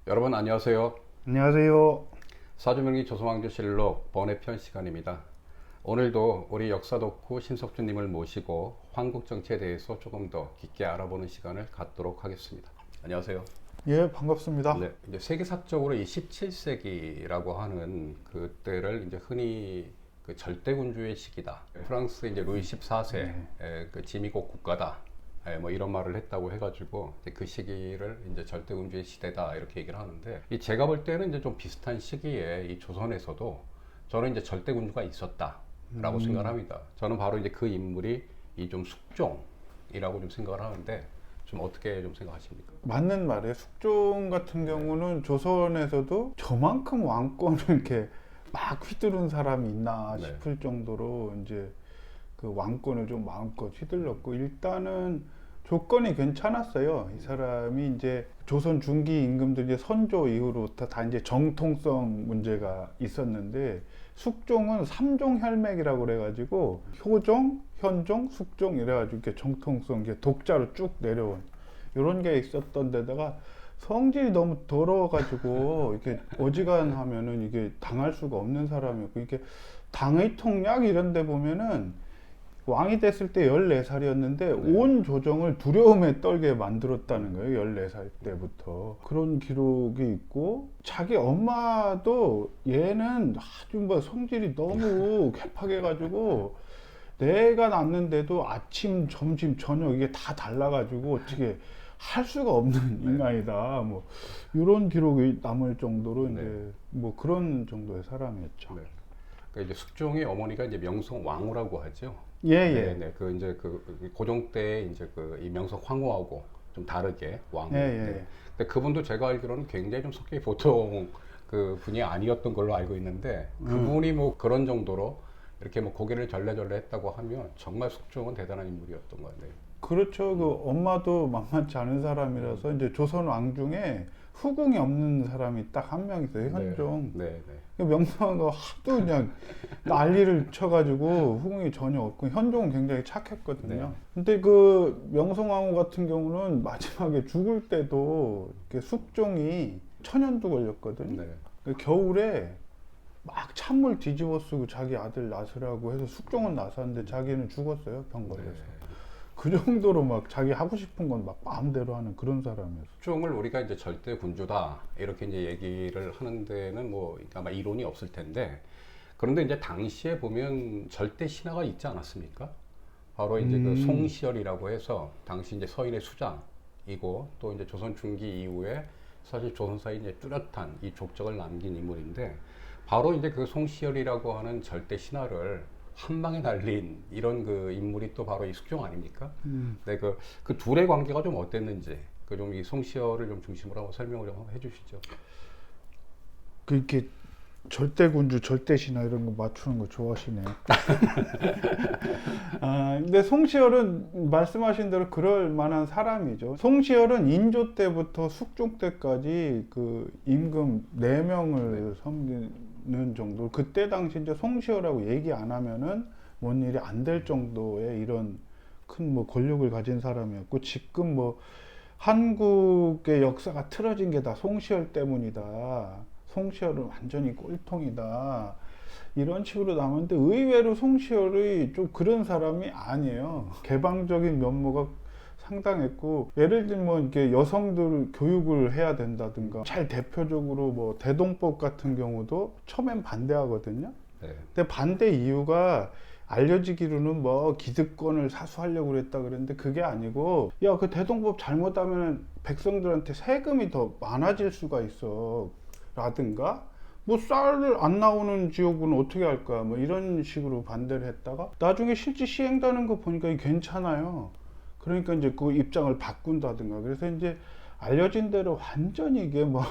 여러분 안녕하세요. 안녕하세요. 사주명리 조선왕조실록 번외편 시간입니다. 오늘도 우리 역사 덕후 신석주님을 모시고 한국 정치에 대해서 조금 더 깊게 알아보는 시간을 갖도록 하겠습니다. 안녕하세요. 예, 반갑습니다. 네, 이제 세계사적으로 이 17세기라고 하는 그때를 이제 흔히 그 절대군주의 시기다. 프랑스 이제 루이 14세 그 지미국 국가다. 뭐 이런 말을 했다고 해가지고 이제 그 시기를 이제 절대군주의 시대다 이렇게 얘기를 하는데, 이 제가 볼 때는 이제 좀 비슷한 시기에 이 조선에서도 저는 이제 절대군주가 있었다라고 생각을 합니다. 저는 바로 이제 그 인물이 이 좀 숙종이라고 좀 생각을 하는데, 좀 어떻게 좀 생각하십니까? 맞는 말이에요. 숙종 같은 경우는 조선에서도 저만큼 왕권을 이렇게 막 휘두른 사람이 있나 네. 싶을 정도로 이제 그 왕권을 좀 마음껏 휘둘렀고, 일단은 조건이 괜찮았어요. 이 사람이 이제 조선 중기 임금들이 선조 이후로부터 다 이제 정통성 문제가 있었는데, 숙종은 삼종 혈맥이라고 그래가지고 효종, 현종, 숙종 이래가지고 이렇게 정통성 이게 독자로 쭉 내려온 이런 게 있었던 데다가 성질이 너무 더러워가지고 이렇게 어지간하면은 이게 당할 수가 없는 사람이었고, 이게 당의 통략 이런 데 보면은 왕이 됐을 때 14살이었는데 온 조정을 두려움에 떨게 만들었다는 거예요. 14살 때부터. 그런 기록이 있고, 자기 엄마도 얘는 아주 뭐 성질이 너무 개팍해가지고 내가 낳는데도 아침, 점심, 저녁 이게 다 달라가지고 어떻게 할 수가 없는 인간이다. 뭐 이런 기록이 남을 정도로 이제 뭐 그런 정도의 사람이었죠. 네. 그러니까 이제 숙종의 어머니가 이제 명성왕후라고 하죠. 예, 네, 예. 네. 그 이제 그 고종 때 이제 그 이 명성황후하고 좀 다르게 왕후. 예, 네. 예. 근데 그분도 제가 알기로는 굉장히 좀 성격이 보통 그 분이 아니었던 걸로 알고 있는데, 그분이 뭐 그런 정도로 이렇게 뭐 고개를 절레절레 했다고 하면 정말 숙종은 대단한 인물이었던 것 같네요. 그렇죠. 그 엄마도 만만치 않은 사람이라서 이제 조선 왕 중에 후궁이 없는 사람이 딱 한 명 있어요. 현종. 네, 네, 그 명성황후가 하도 그냥 난리를 쳐가지고 후궁이 전혀 없고, 현종은 굉장히 착했거든요. 네. 근데 그 명성황후 같은 경우는 마지막에 죽을 때도 이렇게 숙종이 천연두 걸렸거든요. 네. 그 겨울에 막 찬물 뒤집어 쓰고 자기 아들 낳으라고 해서 숙종은 낳았는데 자기는 죽었어요. 병 걸려서. 네. 그 정도로 막 자기 하고 싶은 건 막 마음대로 하는 그런 사람이었어요. 숙종을 우리가 이제 절대 군주다 이렇게 이제 얘기를 하는 데는 뭐 아마 이론이 없을 텐데, 그런데 이제 당시에 보면 절대 신하가 있지 않았습니까? 바로 이제 그 송시열이라고 해서 당시 이제 서인의 수장이고, 또 이제 조선 중기 이후에 사실 조선사에 이제 뚜렷한 이 족적을 남긴 인물인데, 바로 이제 그 송시열이라고 하는 절대 신하를 한 방에 날린 이런 그 인물이 또 바로 이 숙종 아닙니까? 네, 그 둘의 관계가 좀 어땠는지, 그 좀 이 송시열을 좀 중심으로 한번 설명을 좀 해주시죠. 그렇게 절대군주, 절대신하 이런 거 맞추는 거 좋아하시네요. 아, 근데 송시열은 말씀하신 대로 그럴 만한 사람이죠. 송시열은 인조 때부터 숙종 때까지 그 임금 4명을 섬기는 정도. 그때 당시 이제 송시열하고 얘기 안 하면은 뭔 일이 안 될 정도의 이런 큰 뭐 권력을 가진 사람이었고, 지금 뭐 한국의 역사가 틀어진 게 다 송시열 때문이다. 송시열은 완전히 꼴통이다. 이런 식으로 나오는데, 의외로 송시열이 좀 그런 사람이 아니에요. 개방적인 면모가 상당했고, 예를 들면 이렇게 여성들 교육을 해야 된다든가, 잘 대표적으로 뭐 대동법 같은 경우도 처음엔 반대하거든요. 네. 근데 반대 이유가 알려지기로는 뭐 기득권을 사수하려고 그랬다 그랬는데, 그게 아니고, 야, 그 대동법 잘못하면 백성들한테 세금이 더 많아질 수가 있어 라든가, 뭐 쌀을 안 나오는 지역은 어떻게 할 거야, 뭐 이런 식으로 반대를 했다가 나중에 실제 시행되는 거 보니까 이게 괜찮아요. 그러니까 이제 그 입장을 바꾼다든가. 그래서 이제 알려진 대로 완전히 이게 뭐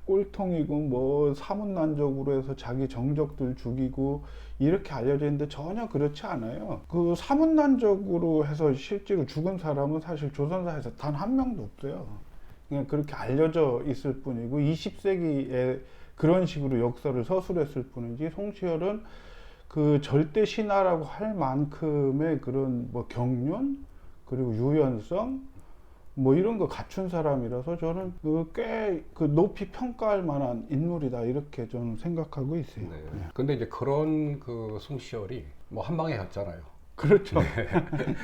꼴통이고 뭐 사문난적으로 해서 자기 정적들 죽이고 이렇게 알려져 있는데, 전혀 그렇지 않아요. 그 사문난적으로 해서 실제로 죽은 사람은 사실 조선사에서 단 한 명도 없어요. 그냥 그렇게 알려져 있을 뿐이고, 20세기에 그런 식으로 역사를 서술했을 뿐이지, 송시열은 그 절대 신하라고 할 만큼의 그런 뭐 경륜, 그리고 유연성, 뭐 이런 거 갖춘 사람이라서 저는 꽤 그 높이 평가할 만한 인물이다 이렇게 저는 생각하고 있어요. 네. 네. 근데 이제 그런 그 송시열이 뭐 한 방에 갔잖아요. 그렇죠.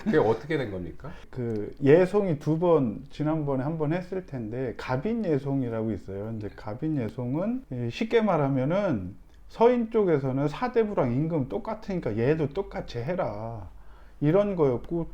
그게 어떻게 된 겁니까? 그 예송이 두 번 지난번에 한 번 했을 텐데 가빈 예송이라고 있어요. 이제 가빈 예송은 쉽게 말하면은 서인 쪽에서는 사대부랑 임금 똑같으니까 얘도 똑같이 해라 이런 거였고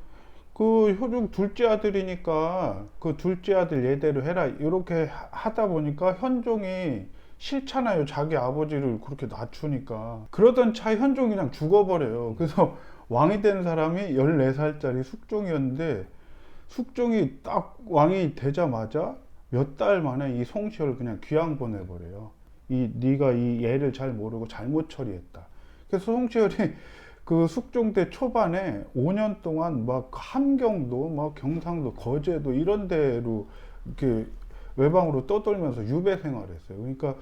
그 효중 둘째 아들이니까 그 둘째 아들 예대로 해라 이렇게 하다 보니까 현종이 싫잖아요. 자기 아버지를 그렇게 낮추니까. 그러던 차에 현종이 그냥 죽어버려요. 그래서 왕이 된 사람이 14살짜리 숙종이었는데 숙종이 딱 왕이 되자마자 몇 달 만에 이 송시열을 그냥 귀양 보내버려요. 네가 이 얘를 잘 모르고 잘못 처리했다. 그래서 송시열이 그 숙종 때 초반에 5년 동안 막 함경도, 막 경상도, 거제도 이런 데로 이렇게 외방으로 떠돌면서 유배 생활했어요. 그러니까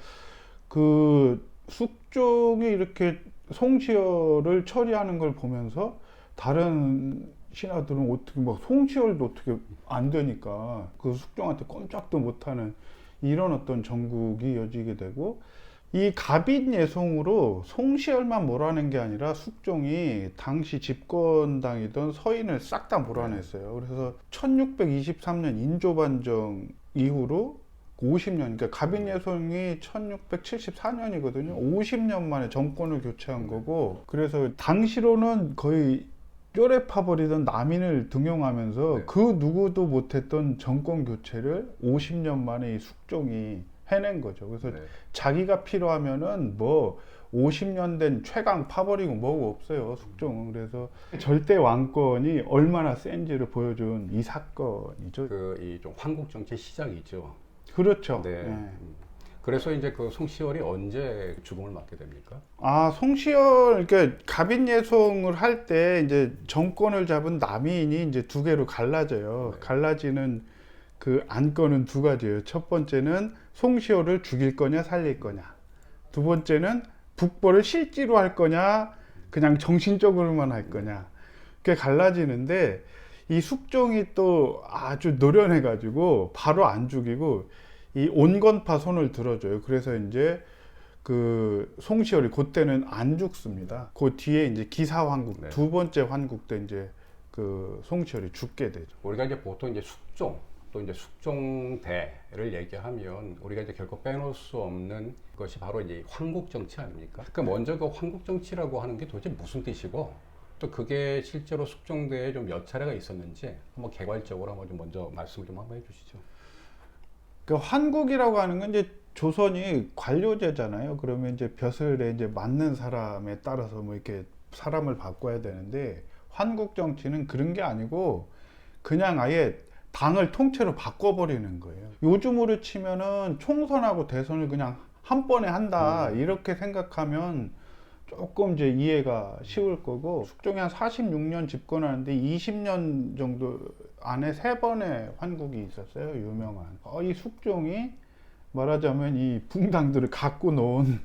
그 숙종이 이렇게 송시열을 처리하는 걸 보면서 다른 신하들은 어떻게 막 송시열도 어떻게 안 되니까 그 숙종한테 꼼짝도 못하는 이런 어떤 정국이 이어지게 되고 이 가빈 예송으로 송시열만 몰아낸 게 아니라 숙종이 당시 집권당이던 서인을 싹 다 몰아냈어요. 그래서 1623년 인조반정 이후로 50년, 그러니까 가빈 예송이 1674년이거든요. 50년 만에 정권을 교체한 거고, 그래서 당시로는 거의 뼈래 파버리던 남인을 등용하면서 네. 그 누구도 못했던 정권 교체를 50년 만에 이 숙종이 해낸 거죠. 그래서 네. 자기가 필요하면은 뭐 50년 된 최강 파버리고 뭐고 없어요, 숙종은. 그래서 절대 왕권이 얼마나 센지를 보여준 이 사건이죠. 그 이 좀 황국 정치 시작이죠. 그렇죠. 네. 예. 그래서 이제 그 송시열이 언제 죽음을 맞게 됩니까? 아, 송시열, 그러니까 가빈 예송을 할 때 이제 정권을 잡은 남인이 이제 두 개로 갈라져요. 네. 갈라지는 그 안건은 두 가지예요. 첫 번째는 송시열을 죽일 거냐 살릴 거냐. 두 번째는 북벌을 실제로 할 거냐 그냥 정신적으로만 할 거냐. 그게 갈라지는데 이 숙종이 또 아주 노련해가지고 바로 안 죽이고 이 온건파 손을 들어줘요. 그래서 이제 그 송시열이 그때는 안 죽습니다. 그 뒤에 이제 기사환국 네. 두 번째 환국 때 이제 그 송시열이 죽게 되죠. 우리가 이제 보통 이제 숙종 또 이제 숙종대를 얘기하면 우리가 이제 결코 빼놓을 수 없는 것이 바로 이제 황국 정치 아닙니까? 그러니까 먼저 그 황국 정치라고 하는 게 도대체 무슨 뜻이고 또 그게 실제로 숙종대에 좀 몇 차례가 있었는지 한번 개괄적으로 한번 좀 먼저 말씀을 좀 한번 해주시죠. 그 환국이라고 하는 건 이제 조선이 관료제잖아요. 그러면 이제 벼슬에 이제 맞는 사람에 따라서 뭐 이렇게 사람을 바꿔야 되는데 환국 정치는 그런 게 아니고 그냥 아예 당을 통째로 바꿔버리는 거예요. 요즘으로 치면은 총선하고 대선을 그냥 한 번에 한다 이렇게 생각하면 조금 이제 이해가 쉬울 거고 숙종이 한 46년 집권하는데 20년 정도 안에 3번의 환국이 있었어요. 유명한. 이 숙종이 말하자면 이 붕당들을 갖고 놓은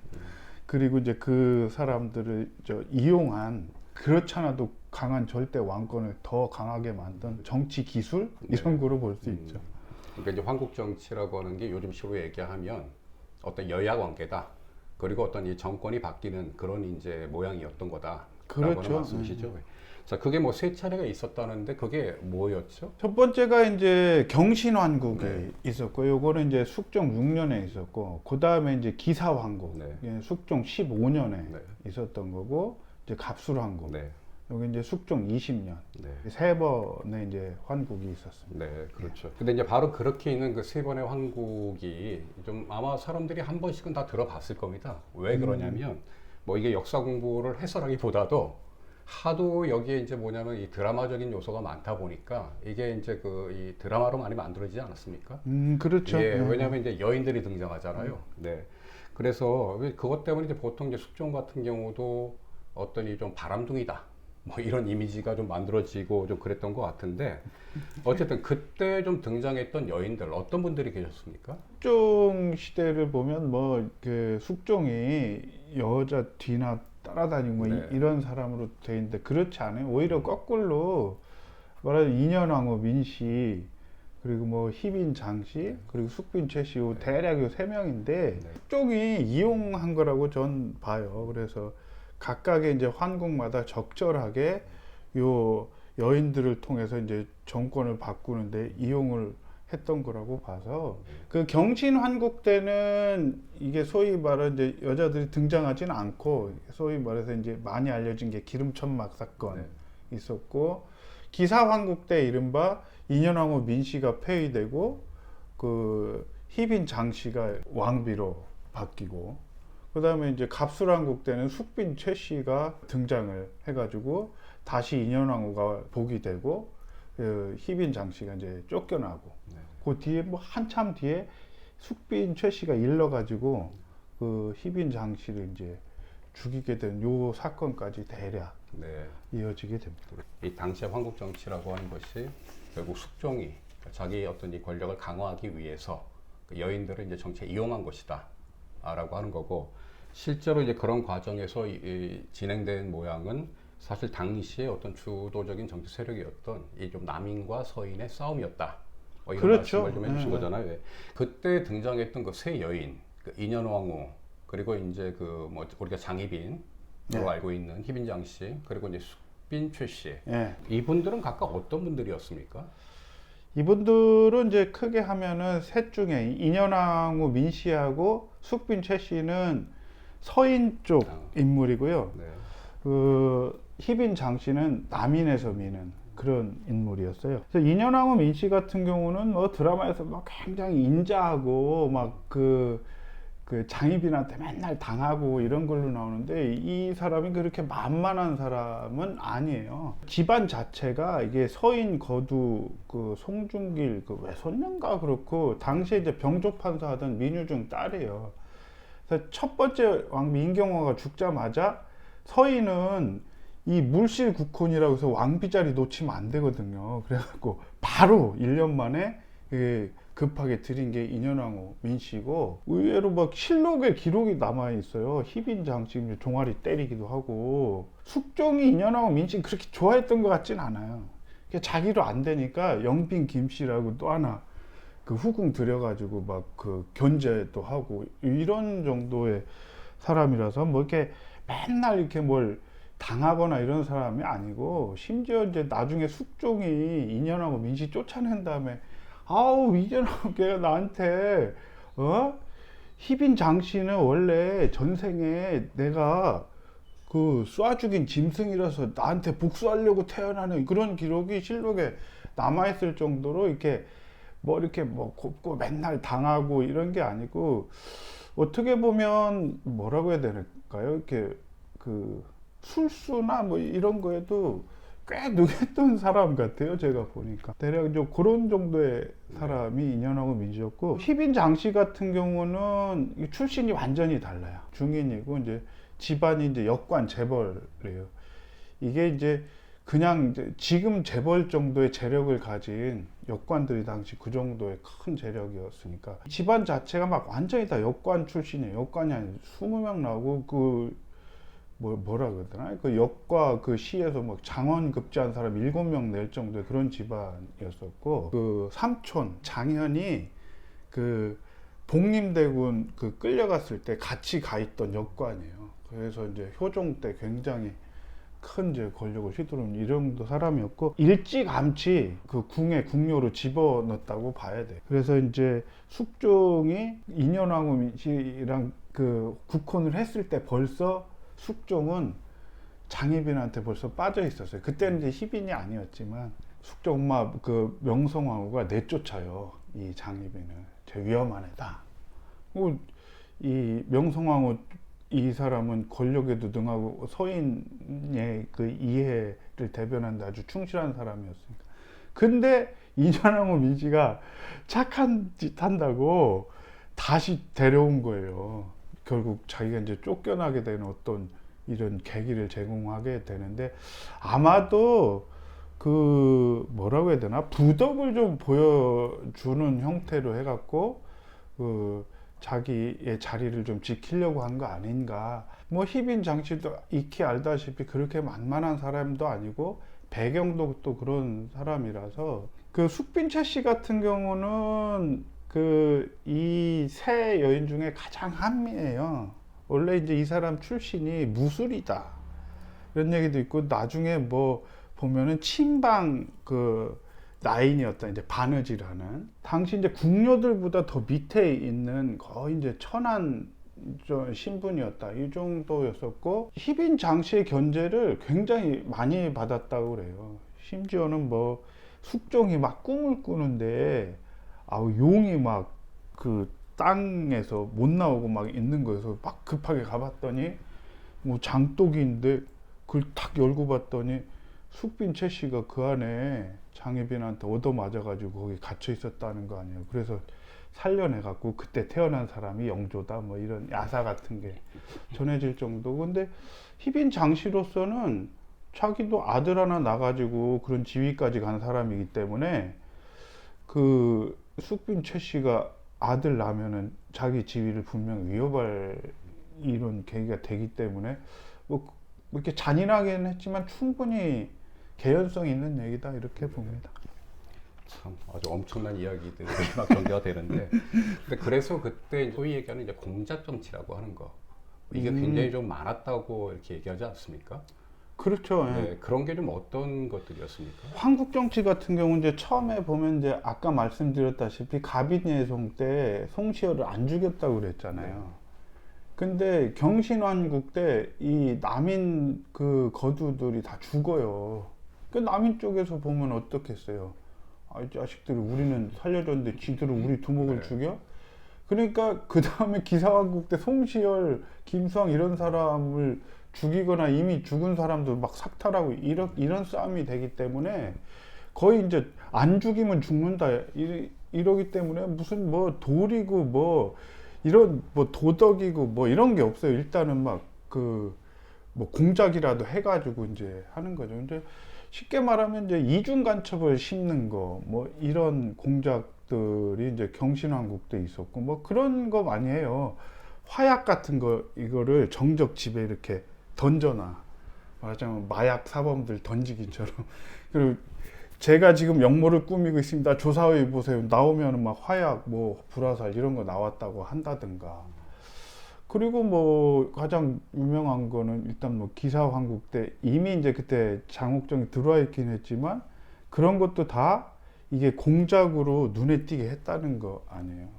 그리고 이제 그 사람들을 이용한 그렇잖아도 강한 절대 왕권을 더 강하게 만든 정치 기술 이런 거로 볼 수 있죠. 그러니까 이제 황국 정치라고 하는 게 요즘식으로 얘기하면 어떤 여야 관계다. 그리고 어떤 이 정권이 바뀌는 그런 이제 모양이었던 거다. 그렇죠. 말씀이시죠. 자, 그게 뭐 3차례가 있었다는데 그게 뭐였죠? 첫 번째가 이제 경신환국이 네. 있었고, 요거는 이제 숙종 6년에 있었고, 그 다음에 이제 기사환국, 네. 예, 숙종 15년에 네. 있었던 거고, 이제 갑술환국, 네. 여기 이제 숙종 20년, 네. 3번의 이제 환국이 있었습니다. 네, 그렇죠. 근데 이제 바로 그렇게 있는 그 3번의 황국이 좀 아마 사람들이 한 번씩은 다 들어봤을 겁니다. 왜 그러냐면 뭐 이게 역사 공부를 해서라기보다도 하도 여기에 이제 뭐냐면 이 드라마적인 요소가 많다 보니까 이게 이제 그 이 드라마로 많이 만들어지지 않았습니까? 그렇죠. 예, 왜냐하면 이제 여인들이 등장하잖아요. 네. 그래서 그것 때문에 이제 보통 이제 숙종 같은 경우도 어떤 이 좀 바람둥이다. 뭐 이런 이미지가 좀 만들어지고 좀 그랬던 것 같은데 어쨌든 그때 좀 등장했던 여인들 어떤 분들이 계셨습니까? 숙종 시대를 보면 뭐 그 숙종이 여자 뒤나 따라다니고 뭐 네. 이런 사람으로 돼 있는데 그렇지 않아요. 오히려 거꾸로 말하자면 인현왕후 민씨 그리고 뭐 희빈 장씨, 그리고 숙빈 최씨, 요 대략 요 세 명인데 네. 쪽이 이용한 거라고 전 봐요. 그래서 각각의 이제 환국마다 적절하게 요 여인들을 통해서 이제 정권을 바꾸는데 이용을 했던 거라고 봐서 그 경신 환국 때는 이게 소위 말해 이제 여자들이 등장하지는 않고 소위 말해서 이제 많이 알려진 게 기름천막 사건 네. 있었고 기사 환국 때 이른바 인현왕후 민씨가 폐위되고 그 희빈 장씨가 왕비로 바뀌고 그다음에 이제 갑술왕국 때는 숙빈 최씨가 등장을 해가지고 다시 인현왕후가 복이 되고 그 희빈 장씨가 이제 쫓겨나고 네. 그 뒤에 뭐 한참 뒤에 숙빈 최씨가 일러가지고 그 희빈 장씨를 이제 죽이게 된 요 사건까지 대략 네. 이어지게 됩니다. 이 당시의 황국 정치라고 하는 것이 결국 숙종이 자기 어떤 이 권력을 강화하기 위해서 그 여인들을 이제 정치에 이용한 것이다라고 하는 거고 실제로 이제 그런 과정에서 이 진행된 모양은 사실 당시의 어떤 주도적인 정치 세력이었던 이 좀 남인과 서인의 싸움이었다. 이런 그렇죠. 말씀을 좀 해주신 거잖아요. 예. 그때 등장했던 그 세 여인, 그 인현왕후 그리고 이제 그 뭐 우리가 장희빈으로 네. 알고 있는 희빈장 씨 그리고 이제 숙빈 최 씨. 예. 이분들은 각각 어떤 분들이었습니까? 이분들은 이제 크게 하면은 셋 중에 인현왕후 민 씨하고 숙빈 최 씨는 서인 쪽 인물이고요. 네. 그 희빈 장 씨는 남인에서 미는 그런 인물이었어요. 그래서 인현왕후 민 씨 같은 경우는 뭐 드라마에서 막 굉장히 인자하고 막 그 장희빈한테 맨날 당하고 이런 걸로 나오는데 이 사람이 그렇게 만만한 사람은 아니에요. 집안 자체가 이게 서인 거두 그 송중길 그 외손녀인가 그렇고 당시에 이제 병조판사 하던 민유중 딸이에요. 그래서 첫 번째 왕 민경화가 죽자마자 서인은 이 물실 국혼이라고 해서 왕비 자리 놓치면 안 되거든요. 그래갖고 바로 1년 만에 급하게 들인 게 인현왕후 민 씨고 의외로 막 실록에 기록이 남아 있어요. 희빈장 지금 종아리 때리기도 하고 숙종이 인현왕후 민 씨 그렇게 좋아했던 것 같진 않아요. 자기로 안 되니까 영빈 김 씨라고 또 하나 그 후궁 들여가지고 막 그 견제도 하고 이런 정도의 사람이라서 뭐 이렇게 맨날 이렇게 뭘 당하거나 이런 사람이 아니고 심지어 이제 나중에 숙종이 인현왕후 민 씨 쫓아낸 다음에 아우 이제는 걔가 나한테 희빈 장씨는 원래 전생에 내가 그 쏴 죽인 짐승이라서 나한테 복수하려고 태어나는 그런 기록이 실록에 남아있을 정도로 이렇게 뭐 곱고 맨날 당하고 이런 게 아니고 어떻게 보면 뭐라고 해야 될까요? 이렇게 그 술수나 뭐 이런 거에도 꽤 능했던 사람 같아요. 제가 보니까 대략 좀 그런 정도의 사람이 인현왕후 민씨였고 희빈 장씨 같은 경우는 출신이 완전히 달라요. 중인이고 이제 집안이 이제 역관 재벌이에요. 이게 이제 그냥 이제 지금 재벌 정도의 재력을 가진 역관들이 당시 그 정도의 큰 재력이었으니까 집안 자체가 막 완전히 다 역관 출신이에요. 역관이 아니라 20명 나오고 뭐라 그러더나? 그 역과 그 시에서 뭐 장원 급제한 사람 7명 낼 정도의 그런 집안이었었고 그 삼촌 장현이 그 복림대군 그 끌려갔을 때 같이 가 있던 역관이에요. 그래서 이제 효종 때 굉장히 큰 이제 권력을 휘두른 이 정도 사람이었고 일찌감치 그 궁에 궁녀로 집어넣었다고 봐야 돼. 그래서 이제 숙종이 인현왕후 씨랑 그 국혼을 했을 때 벌써 숙종은 장희빈한테 벌써 빠져 있었어요. 그때는 이제 희빈이 아니었지만 숙종 엄마 그 명성황후가 내쫓아요. 이 장희빈을 제 위험한 애다. 이 명성황후 이 사람은 권력에도 능하고 서인의 그 이해를 대변하는데 아주 충실한 사람이었으니까. 근데 인현왕후 민씨가 착한 짓 한다고 다시 데려온 거예요. 결국 자기가 이제 쫓겨나게 되는 어떤 이런 계기를 제공하게 되는데 아마도 그 뭐라고 해야 되나 부덕을 좀 보여주는 형태로 해갖고 그 자기의 자리를 좀 지키려고 한 거 아닌가. 뭐 희빈 장씨도 익히 알다시피 그렇게 만만한 사람도 아니고 배경도 또 그런 사람이라서 그 숙빈채 씨 같은 경우는 그 이 세 여인 중에 가장 한미예요. 원래 이제 이 사람 출신이 무술이다 이런 얘기도 있고, 나중에 뭐 보면은 친방 그 라인이었다, 이제 바느질하는 당시 이제 궁녀들보다 더 밑에 있는 거의 이제 천한 신분이었다 이 정도였었고, 희빈 장씨의 견제를 굉장히 많이 받았다고 그래요. 심지어는 뭐 숙종이 막 꿈을 꾸는데 아우 용이 막 그 땅에서 못 나오고 막 있는 거여서 막 급하게 가봤더니 뭐 장독이인데 그걸 탁 열고 봤더니 숙빈채 씨가 그 안에 장희빈한테 얻어맞아가지고 거기 갇혀 있었다는 거 아니에요. 그래서 살려내갖고 그때 태어난 사람이 영조다 뭐 이런 야사 같은 게 전해질 정도. 근데 희빈 장씨로서는 자기도 아들 하나 낳아가지고 그런 지위까지 간 사람이기 때문에 그 숙빈채 씨가 아들 낳으면은 자기 지위를 분명 위협할 이런 계기가 되기 때문에 뭐 이렇게 잔인하게는 했지만 충분히 개연성 있는 얘기다 이렇게 봅니다. 참 아주 엄청난 이야기들이 막 전개가 되는데, 근데 그래서 그때 소위 얘기하는 이제 공작 정치라고 하는 거, 이게 굉장히 좀 많았다고 이렇게 얘기하지 않습니까? 그렇죠. 예. 네, 그런 게 좀 어떤 것들이었습니까? 한국 정치 같은 경우 이제 처음에 보면 이제 아까 말씀드렸다시피 가빈예송 때 송시열을 안 죽였다고 그랬잖아요. 근데 경신환국 때 이 남인 그 거두들이 다 죽어요. 그 남인 쪽에서 보면 어떻겠어요? 아, 이 자식들이 우리는 살려줬는데 지들은 우리 두목을 네. 죽여? 그러니까 그 다음에 기사왕국 때 송시열, 김수왕 이런 사람을 죽이거나 이미 죽은 사람들 막 삭탈하고 이런 싸움이 되기 때문에 거의 이제 안 죽이면 죽는다 이러기 때문에 무슨 뭐 도리고 뭐 이런 뭐 도덕이고 뭐 이런 게 없어요. 일단은 막 그 뭐 공작이라도 해가지고 이제 하는 거죠. 이제 쉽게 말하면 이제 이중 간첩을 심는 거 뭐 이런 공작들이 이제 경신왕국 때 있었고 뭐 그런 거 많이 해요. 화약 같은 거 이거를 정적 집에 이렇게 던져놔. 말하자면 마약 사범들 던지기처럼. 그리고 제가 지금 역모를 꾸미고 있습니다. 조사해 보세요. 나오면 막 화약, 뭐 불화살 이런 거 나왔다고 한다든가. 그리고 뭐 가장 유명한 거는 일단 뭐 기사왕국 때 이미 이제 그때 장옥정이 들어와 있긴 했지만 그런 것도 다 이게 공작으로 눈에 띄게 했다는 거 아니에요.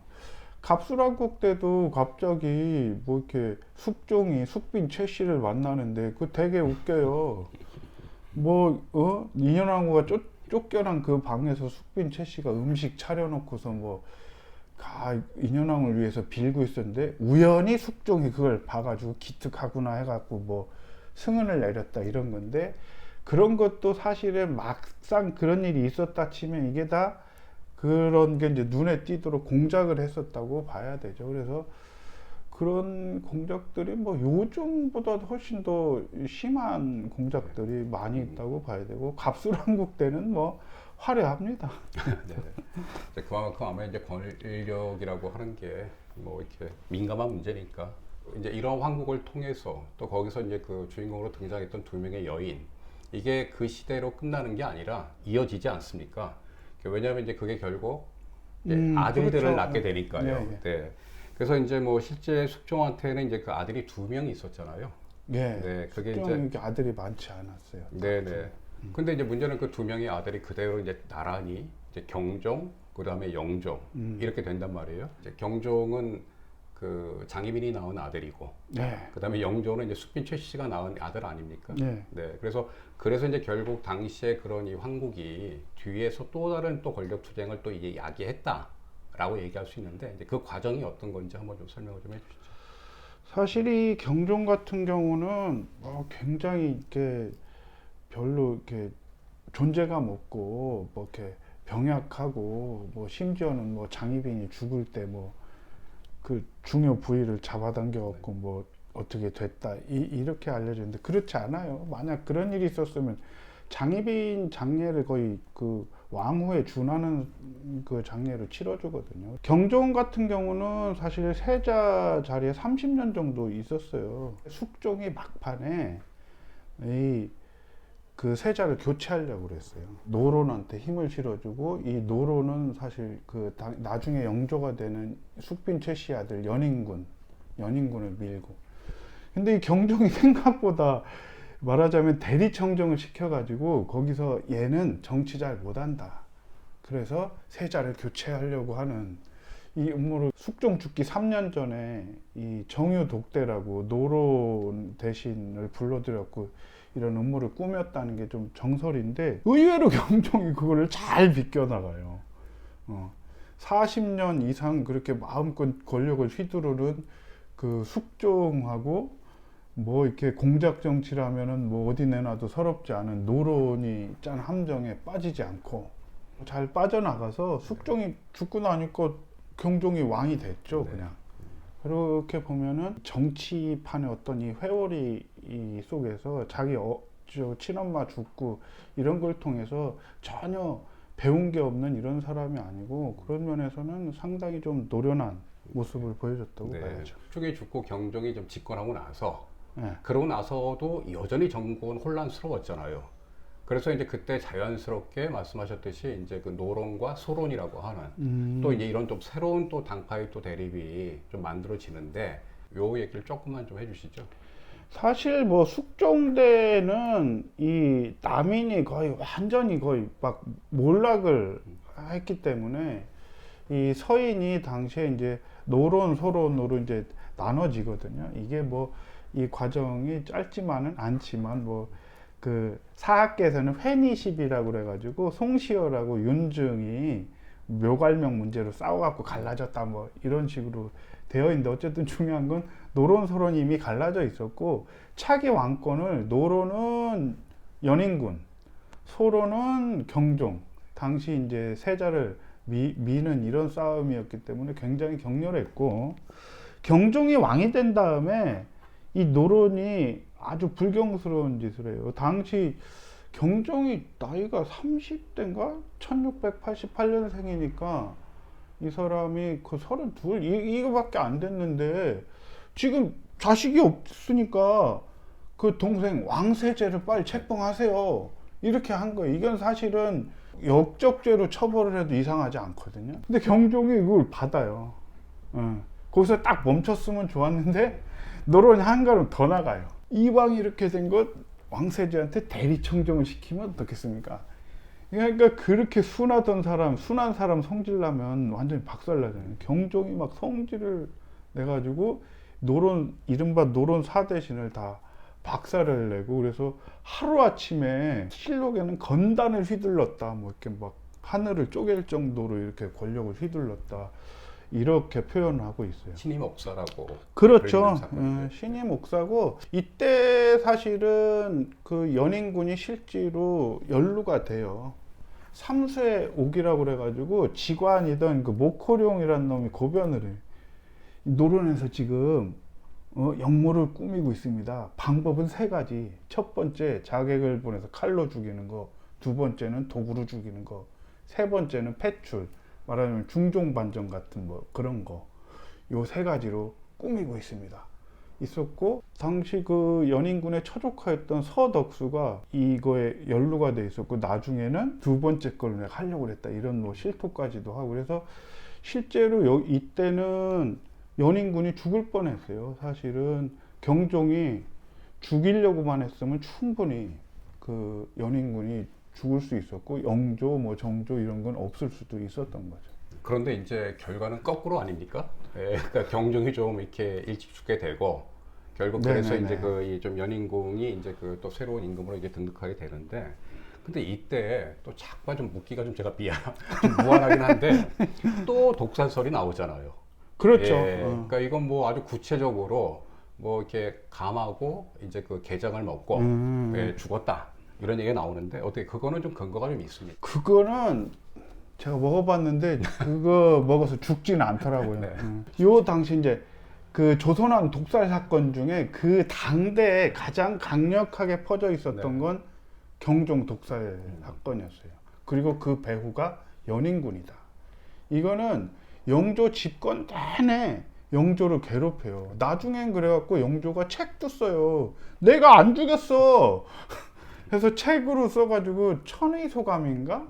갑술왕국 때도 갑자기 뭐 이렇게 숙종이 숙빈 최 씨를 만나는데 그 되게 웃겨요. 인현왕후가 쫓겨난 그 방에서 숙빈 최 씨가 음식 차려놓고서 인현왕을 위해서 빌고 있었는데 우연히 숙종이 그걸 봐가지고 기특하구나 해갖고 뭐 승은을 내렸다 이런 건데, 그런 것도 사실은 막상 그런 일이 있었다 치면 이게 다 그런 게 이제 눈에 띄도록 공작을 했었다고 봐야 되죠. 그래서 그런 공작들이 뭐 요즘보다 훨씬 더 심한 공작들이 많이 있다고 봐야 되고, 갑술왕국 때는 뭐 화려합니다. 네. 이제 그만큼 아마 이제 권력이라고 하는 게 뭐 이렇게 민감한 문제니까 이제 이런 황국을 통해서 또 거기서 이제 그 주인공으로 등장했던 두 명의 여인, 이게 그 시대로 끝나는 게 아니라 이어지지 않습니까? 왜냐하면 이제 그게 결국 이제 아들들을 그렇죠. 낳게 되니까요. 네, 네. 그래서 이제 뭐 실제 숙종한테는 이제 그 아들이 두 명이 있었잖아요. 네, 네, 그게 숙종이 이제 아들이 많지 않았어요. 네네. 근데 이제 문제는 그 두 명의 아들이 그대로 이제 나란히 이제 경종, 그 다음에 영종 이렇게 된단 말이에요. 이제 경종은 그 장희빈이 낳은 아들이고, 네, 그 다음에 영종은 이제 숙빈 최 씨가 낳은 아들 아닙니까? 네. 네. 그래서 이제 결국 당시에 그런 이 황국이 뒤에서 또 다른 또 권력 투쟁을 또 이제 야기했다라고 얘기할 수 있는데, 이제 그 과정이 어떤 건지 한번 좀 설명을 좀 해주시죠. 사실 이 경종 같은 경우는 굉장히 이렇게 별로 이렇게 존재감 없고 뭐 이렇게 병약하고 뭐 심지어는 뭐 장희빈이 죽을 때 뭐 그 중요 부위를 잡아당겨 갖고 뭐 어떻게 됐다 이렇게 알려졌는데 그렇지 않아요. 만약 그런 일이 있었으면 장희빈 장례를 거의 그 왕후에 준하는 그 장례를 치러주거든요. 경종 같은 경우는 사실 세자 자리에 30년 정도 있었어요. 숙종이 막판에 그 세자를 교체하려고 그랬어요. 노론한테 힘을 실어주고 이 노론은 사실 나중에 영조가 되는 숙빈 최씨 아들 연인군을 밀고. 근데 이 경종이 생각보다 말하자면 대리청정을 시켜가지고 거기서 얘는 정치 잘 못한다. 그래서 세자를 교체하려고 하는 이 음모를 숙종 죽기 3년 전에 이 정유독대라고 노론 대신을 불러들였고 이런 음모를 꾸몄다는 게 좀 정설인데 의외로 경종이 그거를 잘 비껴나가요. 40년 이상 그렇게 마음껏 권력을 휘두르는 그 숙종하고 뭐 이렇게 공작 정치를 하면은 뭐 어디 내놔도 서럽지 않은 노론이 짠 함정에 빠지지 않고 잘 빠져나가서 숙종이 죽고 나니까 경종이 왕이 됐죠. 네. 그냥 그렇게 보면은 정치판의 어떤 이 회오리 속에서 자기 저 친엄마 죽고 이런 걸 통해서 전혀 배운 게 없는 이런 사람이 아니고 그런 면에서는 상당히 좀 노련한 모습을 보여줬다고 네. 봐야죠. 숙종이 죽고 경종이 좀 집권하고 나서 네. 그러고 나서도 여전히 정권 혼란스러웠잖아요. 그래서 이제 그때 자연스럽게 말씀하셨듯이 이제 그 노론과 소론이라고 하는 또 이제 이런 좀 새로운 또 당파의 또 대립이 좀 만들어지는데 요 얘기를 조금만 좀 해주시죠. 사실 뭐 숙종대는 이 남인이 완전히 거의 막 몰락을 했기 때문에 이 서인이 당시에 이제 노론, 소론으로 이제 나눠지거든요. 이게 뭐 이 과정이 짧지만은 않지만 뭐 그 사학계에서는 회니십이라고 그래가지고 송시열하고 윤증이 묘갈명 문제로 싸워갖고 갈라졌다 뭐 이런 식으로 되어 있는데 어쨌든 중요한 건 노론 소론이 이미 갈라져 있었고 차기 왕권을 노론은 연인군, 소론은 경종, 당시 이제 세자를 미는 이런 싸움이었기 때문에 굉장히 격렬했고 경종이 왕이 된 다음에 이 노론이 아주 불경스러운 짓을 해요. 당시 경종이 나이가 30대인가? 1688년생이니까 이 사람이 그 32, 이거밖에 안 됐는데 지금 자식이 없으니까 그 동생 왕세제를 빨리 책봉하세요. 이렇게 한 거예요. 이건 사실은 역적죄로 처벌을 해도 이상하지 않거든요. 근데 경종이 이걸 받아요. 거기서 딱 멈췄으면 좋았는데 노론이 한 걸음 더 나가요. 이왕 이렇게 된 것 왕세제한테 대리청정을 시키면 어떻겠습니까? 그러니까 그렇게 순한 사람 성질나면 완전히 박살나잖아요. 경종이 막 성질을 내가지고 이른바 노론 사대신을 다 박살을 내고 그래서 하루아침에 실록에는 건단을 휘둘렀다 뭐 이렇게 막 하늘을 쪼갤 정도로 이렇게 권력을 휘둘렀다 이렇게 표현하고 있어요. 신임 옥사라고. 그렇죠. 신임 옥사고 이때 사실은 그 연인군이 실제로 연루가 돼요. 삼수의 옥이라고 그래가지고 지관이던 그 목호룡이라는 놈이 고변을 해. 노론에서 지금 역모를 꾸미고 있습니다. 방법은 3가지. 첫 번째 자객을 보내서 칼로 죽이는 거, 두 번째는 도구로 죽이는 거, 세 번째는 폐출. 말하자면 중종반정 같은 뭐 그런 거. 요 3가지로 꾸미고 있습니다. 있었고 당시 그 연인군의 처조카였던 서덕수가 이거에 연루가 돼 있었고 나중에는 두 번째 걸 내가 하려고 그랬다 이런 뭐 실토까지도 하고 그래서 실제로 이때는 연인군이 죽을 뻔했어요. 사실은 경종이 죽이려고만 했으면 충분히 그 연인군이 죽을 수 있었고 영조 뭐 정조 이런 건 없을 수도 있었던 거죠. 그런데 이제 결과는 거꾸로 아닙니까? 그러니까 경종이 좀 이렇게 일찍 죽게 되고 결국 그래서 네네네. 이제 그 좀 연인궁이 이제 그 또 새로운 임금으로 이제 등극하게 되는데 근데 이때 또 잠깐 좀 묻기가 좀 제가 좀 무한하긴 한데 또 독살설이 나오잖아요. 그렇죠. 그러니까 이건 뭐 아주 구체적으로 뭐 이렇게 감하고 이제 그 게장을 먹고 죽었다 이런 얘기가 나오는데 어떻게 그거는 좀 근거가 좀 있습니까? 그거는 제가 먹어봤는데 그거 먹어서 죽지는 않더라고요. 네. 요 당시 이제 그 조선왕 독살 사건 중에 그 당대에 가장 강력하게 퍼져 있었던 네. 건 경종 독살 사건이었어요. 그리고 그 배후가 연인군이다. 이거는 영조 집권 내내 영조를 괴롭혀요. 나중엔 그래갖고 영조가 책도 써요. 내가 안 죽였어. 그래서 책으로 써가지고 천의 소감인가?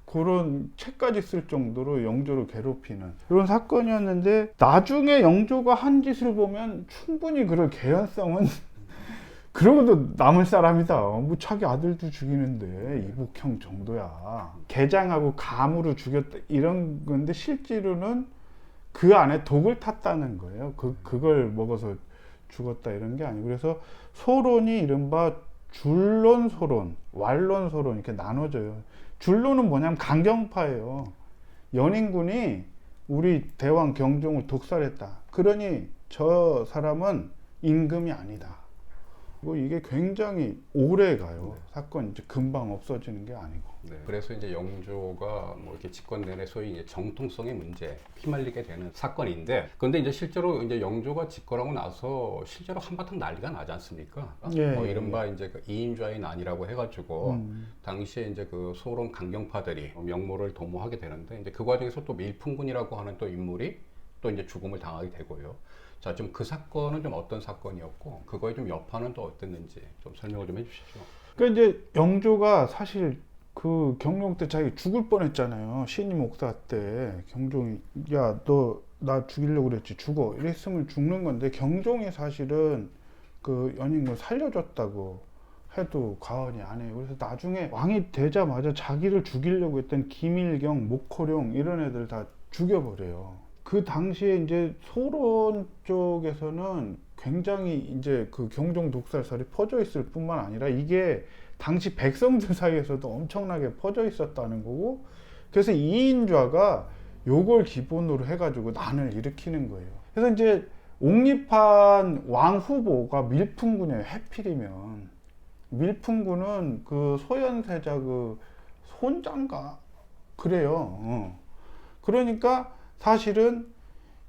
그런 책까지 쓸 정도로 영조를 괴롭히는 이런 사건이었는데, 나중에 영조가 한 짓을 보면 충분히 그럴 개연성은 그러고도 남을 사람이다. 뭐 자기 아들도 죽이는데 이복형 정도야. 개장하고 감으로 죽였다 이런 건데, 실제로는 그 안에 독을 탔다는 거예요. 그걸 먹어서 죽었다 이런 게 아니고. 그래서 소론이 이른바 줄론 소론, 완론 소론 이렇게 나눠져요. 줄론은 뭐냐면 강경파예요. 연인군이 우리 대왕 경종을 독살했다. 그러니 저 사람은 임금이 아니다. 이게 굉장히 오래 가요. 사건이 이제 금방 없어지는 게 아니고. 네. 그래서 이제 영조가 뭐 이렇게 집권 내내 소위 이제 정통성의 문제 휘말리게 되는 사건인데, 그런데 이제 실제로 이제 영조가 집권하고 나서 실제로 한바탕 난리가 나지 않습니까? 예, 이른바 이제 그 이인좌의 난이라고 해가지고 당시에 이제 그 소론 강경파들이 명모를 도모하게 되는데, 이제 그 과정에서 또 밀풍군이라고 하는 또 인물이 또 이제 죽음을 당하게 되고요. 자, 좀 그 사건은 좀 어떤 사건이었고 그거의 좀 여파는 또 어땠는지 좀 설명을 좀 해주시죠. 그러니까 이제 영조가 사실 그 경종 때 자기 죽을 뻔했잖아요. 신임 옥사 때 경종이 야, 너 나 죽이려고 그랬지, 죽어 이랬으면 죽는 건데, 경종이 사실은 그 연인을 살려줬다고 해도 과언이 아니에요. 그래서 나중에 왕이 되자마자 자기를 죽이려고 했던 김일경, 목호룡 이런 애들 다 죽여버려요. 그 당시에 이제 소론 쪽에서는 굉장히 이제 그 경종 독살설이 퍼져 있을 뿐만 아니라 이게 당시 백성들 사이에서도 엄청나게 퍼져 있었다는 거고, 그래서 이인좌가 요걸 기본으로 해가지고 난을 일으키는 거예요. 그래서 이제 옹립한 왕 후보가 밀풍군이에요. 해필이면 밀풍군은 그 소현세자 그 손장가 그래요. 그러니까 사실은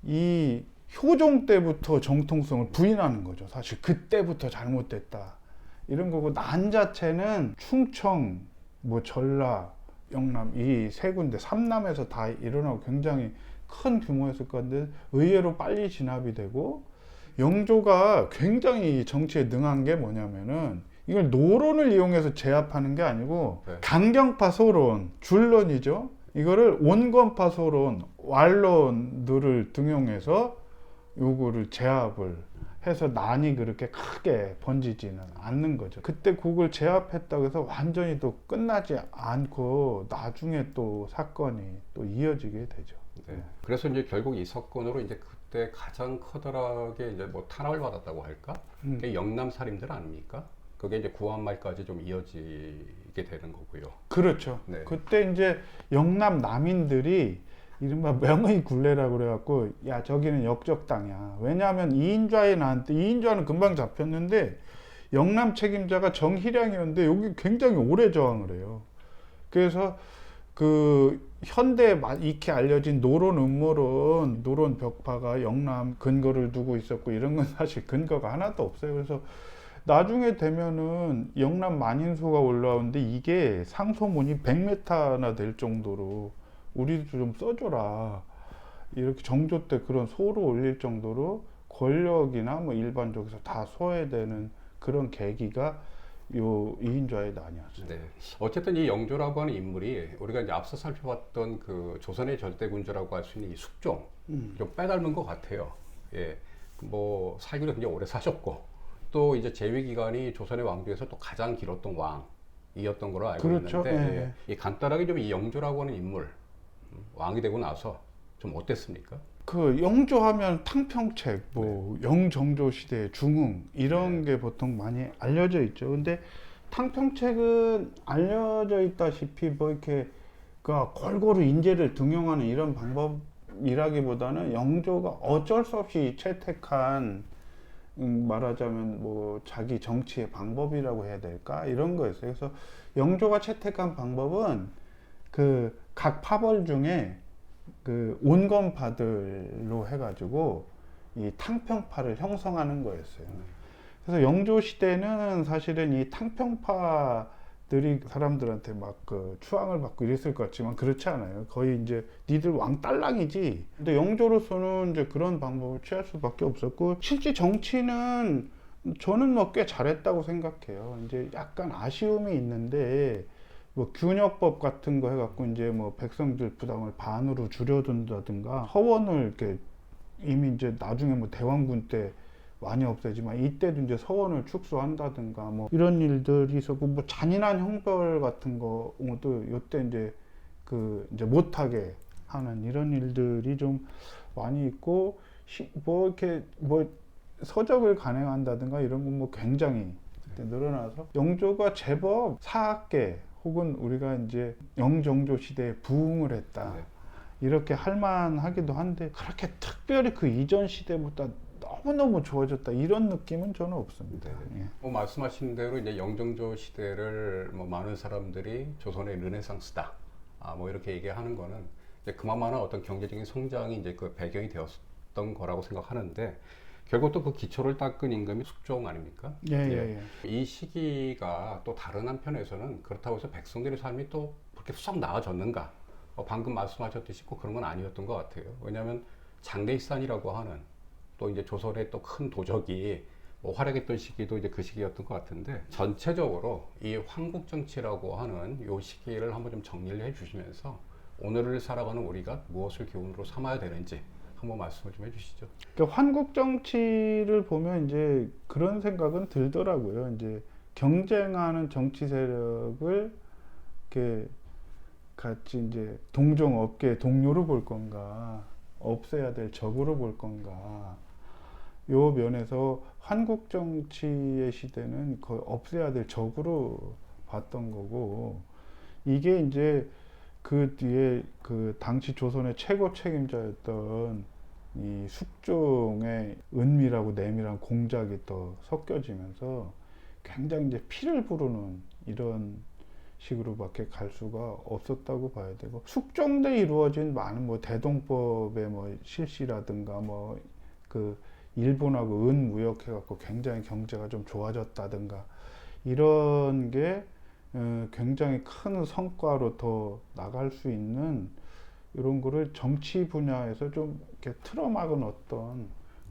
이 효종 때부터 정통성을 부인하는 거죠. 사실 그때부터 잘못됐다 이런 거고, 난 자체는 충청, 뭐 전라, 영남 이 세 군데, 삼남에서 다 일어나고 굉장히 큰 규모였을 건데 의외로 빨리 진압이 되고, 영조가 굉장히 정치에 능한 게 뭐냐면은 이걸 노론을 이용해서 제압하는 게 아니고 강경파 소론, 줄론이죠. 이거를 온건파 소론, 완론들을 등용해서 요거를 제압을 해서 난이 그렇게 크게 번지지는 않는 거죠. 그때 그걸 제압했다고 해서 완전히 또 끝나지 않고 나중에 또 사건이 또 이어지게 되죠. 네. 그래서 이제 결국 이 사건으로 이제 그때 가장 커다랗게 이제 뭐 탄압을 받았다고 할까? 그게 영남 살인들 아닙니까? 그게 이제 구한말까지 좀 이어지게 되는 거고요. 그렇죠. 네. 그때 이제 영남 남인들이 이른바 명의 굴레라고 그래갖고, 야 저기는 역적 땅이야. 왜냐하면 이인좌에 나한테, 이인좌는 금방 잡혔는데 영남 책임자가 정희량이었는데 여기 굉장히 오래 저항을 해요. 그래서 그 현대에 익히 알려진 노론 음모론, 노론 벽파가 영남 근거를 두고 있었고 이런 건 사실 근거가 하나도 없어요. 그래서 나중에 되면은 영남 만인소가 올라오는데 이게 상소문이 100m나 될 정도로 우리도 좀 써줘라 이렇게 정조 때 그런 소를 올릴 정도로 권력이나 뭐 일반적에서 다 소외되는 그런 계기가 요 이인좌의 난이었어요. 네. 어쨌든 이 영조라고 하는 인물이 우리가 이제 앞서 살펴봤던 그 조선의 절대군주라고 할 수 있는 이 숙종 좀 빼닮은 것 같아요. 예. 뭐 살기로 굉장히 오래 사셨고, 또 이제 재위 기간이 조선의 왕 중에서 또 가장 길었던 왕이었던 걸로 알고 그렇죠. 있는데, 이 간단하게 좀 이 영조라고 하는 인물 왕이 되고 나서 좀 어땠습니까? 그 영조하면 탕평책, 뭐 영정조 시대 중흥 이런 게 보통 많이 알려져 있죠. 근데 탕평책은 알려져 있다시피 뭐 이렇게 그 골고루 인재를 등용하는 이런 방법이라기보다는 영조가 어쩔 수 없이 채택한 말하자면 뭐 자기 정치의 방법이라고 해야 될까 이런 거였어요. 그래서 영조가 채택한 방법은 그 각 파벌 중에 그 온건파들로 해가지고 이 탕평파를 형성하는 거였어요. 그래서 영조 시대는 사실은 이 탕평파들이 사람들한테 막 그 추앙을 받고 이랬을 것 같지만 그렇지 않아요. 거의 이제 니들 왕딸랑이지. 근데 영조로서는 이제 그런 방법을 취할 수밖에 없었고, 실제 정치는 저는 뭐 꽤 잘했다고 생각해요. 이제 약간 아쉬움이 있는데 뭐 균역법 같은 거 해갖고 이제 뭐 백성들 부담을 반으로 줄여둔다든가 서원을 이렇게 이미 이제 나중에 뭐 대왕군 때 많이 없애지만 이때도 이제 서원을 축소한다든가 뭐 이런 일들이 있었고 뭐 잔인한 형벌 같은 것도 요때 이제 그 이제 못하게 하는 이런 일들이 좀 많이 있고 뭐 이렇게 뭐 서적을 간행한다든가 이런 건 뭐 굉장히 늘어나서 영조가 제법 사학계 혹은 우리가 이제 영정조 시대에 부흥을 했다. 네. 이렇게 할 만하기도 한데 그렇게 특별히 그 이전 시대보다 너무너무 좋아졌다 이런 느낌은 저는 없습니다. 예. 뭐 말씀하신 대로 이제 영정조 시대를 뭐 많은 사람들이 조선의 르네상스다. 뭐 이렇게 얘기하는 거는 이제 그만한 어떤 경제적인 성장이 이제 그 배경이 되었던 거라고 생각하는데 결국 또 그 기초를 닦은 임금이 숙종 아닙니까? 예. 이 시기가 또 다른 한편에서는 그렇다고 해서 백성들의 삶이 또 그렇게 썩 나아졌는가? 방금 말씀하셨듯이 꼭 그런 건 아니었던 것 같아요. 왜냐하면 장대익산이라고 하는 또 이제 조선의 또 큰 도적이 뭐 활약했던 시기도 이제 그 시기였던 것 같은데 전체적으로 이 황국 정치라고 하는 요 시기를 한번 좀 정리를 해주시면서 오늘을 살아가는 우리가 무엇을 교훈으로 삼아야 되는지 한번 말씀을 좀 해주시죠. 그러니까 한국 정치를 보면 이제 그런 생각은 들더라고요. 이제 경쟁하는 정치 세력을 이렇게 같이 이제 동종 업계 동료로 볼 건가, 없애야 될 적으로 볼 건가. 요 면에서 한국 정치의 시대는 거의 없애야 될 적으로 봤던 거고, 이게 이제 그 뒤에 그 당시 조선의 최고 책임자였던 이 숙종의 은밀하고 내밀한 공작이 또 섞여지면서 굉장히 이제 피를 부르는 이런 식으로밖에 갈 수가 없었다고 봐야 되고 숙종 때 이루어진 많은 뭐 대동법의 뭐 실시라든가 뭐 그 일본하고 은 무역해갖고 굉장히 경제가 좀 좋아졌다든가 이런 게 굉장히 큰 성과로 더 나갈 수 있는 이런 거를 정치 분야에서 좀 이렇게 틀어막은 어떤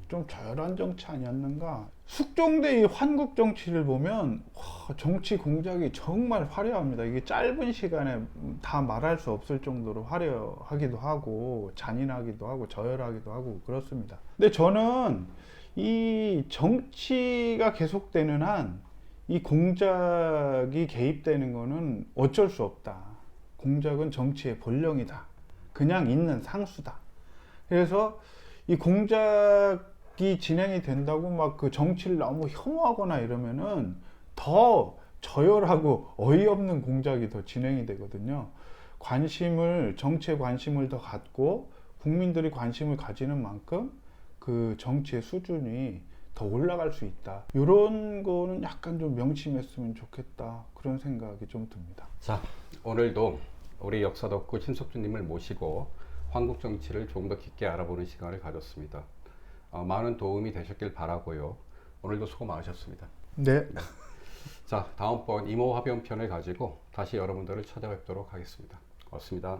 좀 저열한 정치 아니었는가. 숙종대 이 환국 정치를 보면 와, 정치 공작이 정말 화려합니다. 이게 짧은 시간에 다 말할 수 없을 정도로 화려하기도 하고 잔인하기도 하고 저열하기도 하고 그렇습니다. 근데 저는 이 정치가 계속되는 한 이 공작이 개입되는 거는 어쩔 수 없다. 공작은 정치의 본령이다. 그냥 있는 상수다. 그래서 이 공작이 진행이 된다고 막 그 정치를 너무 혐오하거나 이러면은 더 저열하고 어이없는 공작이 더 진행이 되거든요. 정치에 관심을 더 갖고 국민들이 관심을 가지는 만큼 그 정치의 수준이 더 올라갈 수 있다. 이런 거는 약간 좀 명심했으면 좋겠다. 그런 생각이 좀 듭니다. 자, 오늘도 우리 역사 덕후 신석주님을 모시고 한국 정치를 조금 더 깊게 알아보는 시간을 가졌습니다. 많은 도움이 되셨길 바라고요. 오늘도 수고 많으셨습니다. 네. 자, 다음번 이모화병 편을 가지고 다시 여러분들을 찾아뵙도록 하겠습니다. 고맙습니다.